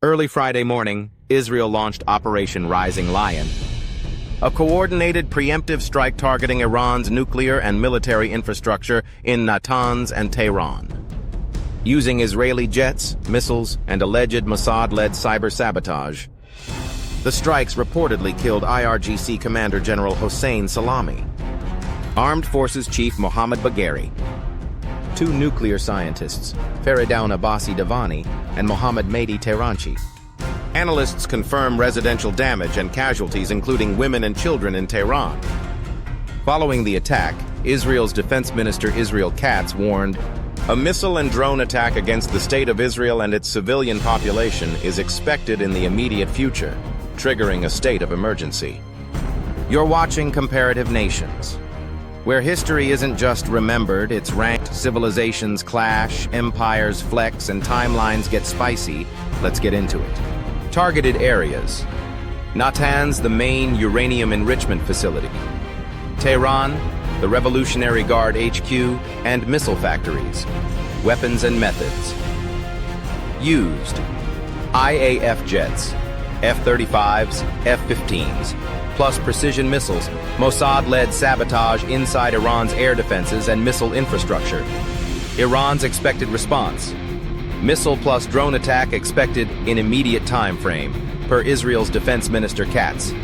Early Friday morning, Israel launched Operation Rising Lion, a coordinated preemptive strike targeting Iran's nuclear and military infrastructure in Natanz and Tehran. Using Israeli jets, missiles, and alleged Mossad-led cyber sabotage, the strikes reportedly killed IRGC Commander General Hossein Salami, Armed Forces Chief Mohammad Bagheri, 2 nuclear scientists, Faridoun Abbasi Davani and Mohammad Mehdi Tehranchi. Analysts confirm residential damage and casualties, including women and children in Tehran. Following the attack, Israel's Defense Minister Israel Katz warned, "A missile and drone attack against the state of Israel and its civilian population is expected in the immediate future, triggering a state of emergency." You're watching Comparative Nations, where history isn't just remembered, it's ranked. Civilizations clash, empires flex, and timelines get spicy. Let's get into it. Targeted areas: Natanz, the main uranium enrichment facility; Tehran, the Revolutionary Guard HQ and missile factories. Weapons and methods used: IAF jets, F-35s, F-15s, plus precision missiles, Mossad-led sabotage inside Iran's air defenses and missile infrastructure. Iran's expected response: missile plus drone attack expected in immediate time frame, per Israel's Defense Minister Katz.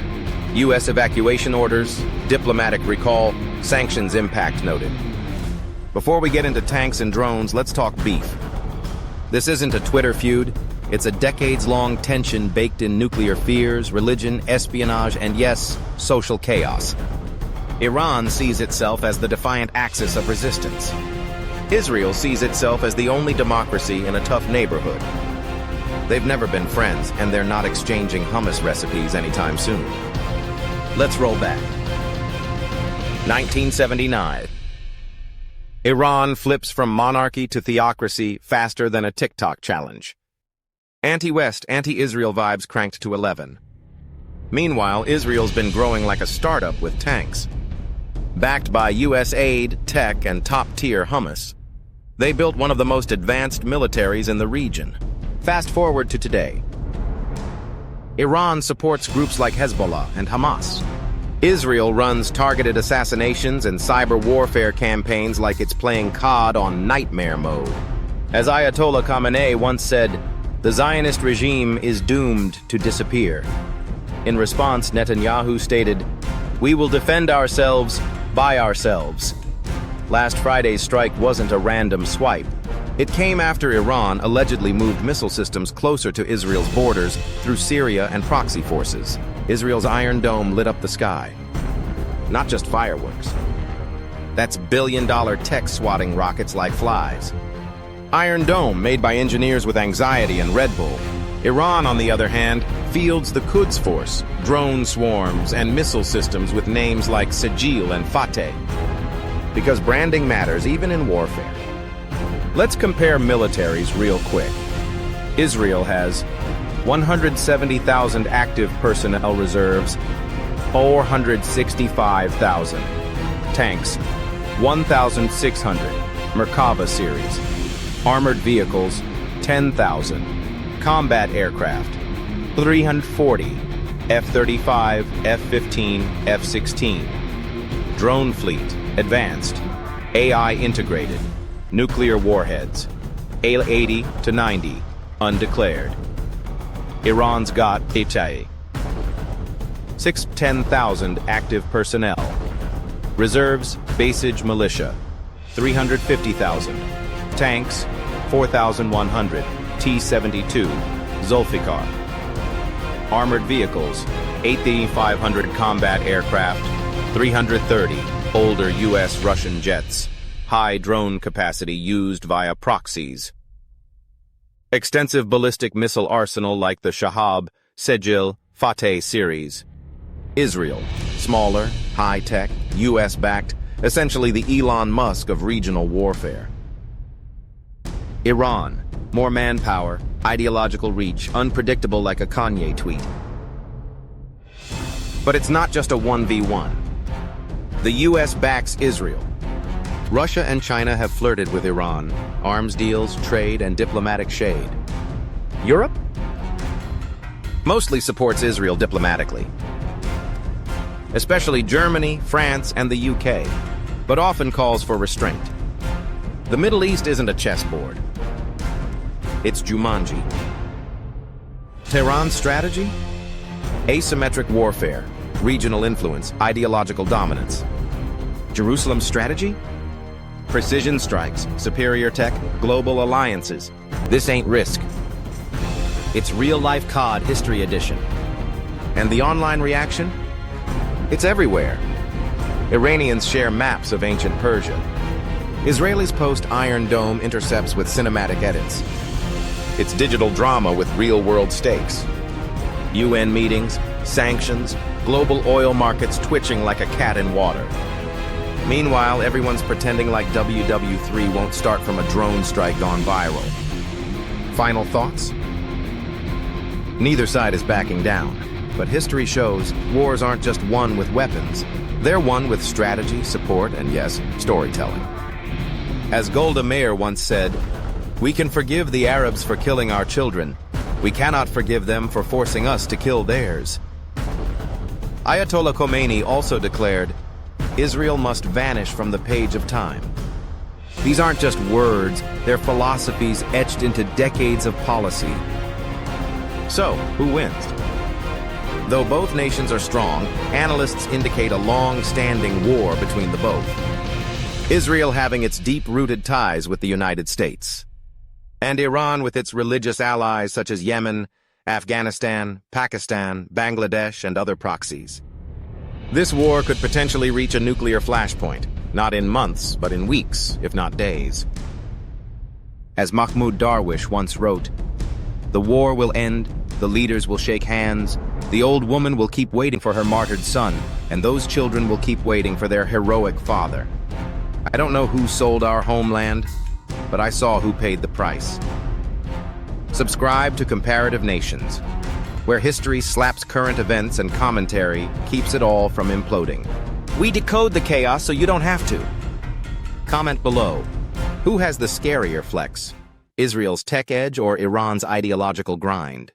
U.S. evacuation orders, diplomatic recall, sanctions impact noted. Before we get into tanks and drones, let's talk beef. This isn't a Twitter feud. It's a decades-long tension baked in nuclear fears, religion, espionage, and yes, social chaos. Iran sees itself as the defiant axis of resistance. Israel sees itself as the only democracy in a tough neighborhood. They've never been friends, and they're not exchanging hummus recipes anytime soon. Let's roll back. 1979. Iran flips from monarchy to theocracy faster than a TikTok challenge. Anti-West, anti-Israel vibes cranked to 11. Meanwhile, Israel's been growing like a startup with tanks. Backed by U.S. aid, tech, and top-tier hummus, they built one of the most advanced militaries in the region. Fast forward to today. Iran supports groups like Hezbollah and Hamas. Israel runs targeted assassinations and cyber warfare campaigns like it's playing COD on nightmare mode. As Ayatollah Khamenei once said, "The Zionist regime is doomed to disappear." In response, Netanyahu stated, "We will defend ourselves by ourselves." Last Friday's strike wasn't a random swipe. It came after Iran allegedly moved missile systems closer to Israel's borders through Syria and proxy forces. Israel's Iron Dome lit up the sky. Not just fireworks. That's billion-dollar tech swatting rockets like flies. Iron Dome, made by engineers with anxiety and Red Bull. Iran, on the other hand, fields the Quds Force, drone swarms, and missile systems with names like Sijil and Fateh. Because branding matters even in warfare. Let's compare militaries real quick. Israel has 170,000 active personnel reserves, 465,000. Tanks, 1,600, Merkava series. Armored vehicles, 10,000. Combat aircraft, 340. F-35, F-15, F-16. Drone fleet, advanced. AI integrated. Nuclear warheads, A-80 to 90, undeclared. Iran's got 10,000 active personnel. Reserves, Basij militia, 350,000. Tanks, 4,100, T-72, Zulfikar. Armored vehicles, 8,500 combat aircraft, 330 older U.S.-Russian jets. High drone capacity used via proxies. Extensive ballistic missile arsenal like the Shahab, Sejil, Fateh series. Israel, smaller, high-tech, U.S.-backed, essentially the Elon Musk of regional warfare. Iran, more manpower, ideological reach, unpredictable like a Kanye tweet. But it's not just a 1v1. The U.S. backs Israel. Russia and China have flirted with Iran, arms deals, trade, and diplomatic shade. Europe? mostly supports Israel diplomatically, especially Germany, France, and the UK, but often calls for restraint. The Middle East isn't a chessboard. It's Jumanji. Tehran's strategy? Asymmetric warfare, regional influence, ideological dominance. Jerusalem's strategy? Precision strikes, superior tech, global alliances. This ain't Risk. It's real-life COD History Edition. And the online reaction? It's everywhere. Iranians share maps of ancient Persia. Israelis post Iron Dome intercepts with cinematic edits. It's digital drama with real-world stakes. UN meetings, sanctions, global oil markets twitching like a cat in water. Meanwhile, everyone's pretending like WW3 won't start from a drone strike gone viral. Final thoughts? Neither side is backing down, but history shows wars aren't just won with weapons. They're won with strategy, support, and yes, storytelling. As Golda Meir once said, "We can forgive the Arabs for killing our children. We cannot forgive them for forcing us to kill theirs." Ayatollah Khamenei also declared, "Israel must vanish from the page of time." These aren't just words, they're philosophies etched into decades of policy. So, who wins? Though both nations are strong, analysts indicate a long-standing war between the both. Israel having its deep-rooted ties with the United States, and Iran with its religious allies such as Yemen, Afghanistan, Pakistan, Bangladesh, and other proxies. This war could potentially reach a nuclear flashpoint, not in months, but in weeks, if not days. As Mahmoud Darwish once wrote, "The war will end, the leaders will shake hands, the old woman will keep waiting for her martyred son, and those children will keep waiting for their heroic father." I don't know who sold our homeland, but I saw who paid the price. Subscribe to Comparative Nations, where history slaps current events and commentary keeps it all from imploding. We decode the chaos so you don't have to. Comment below. Who has the scarier flex? Israel's tech edge or Iran's ideological grind?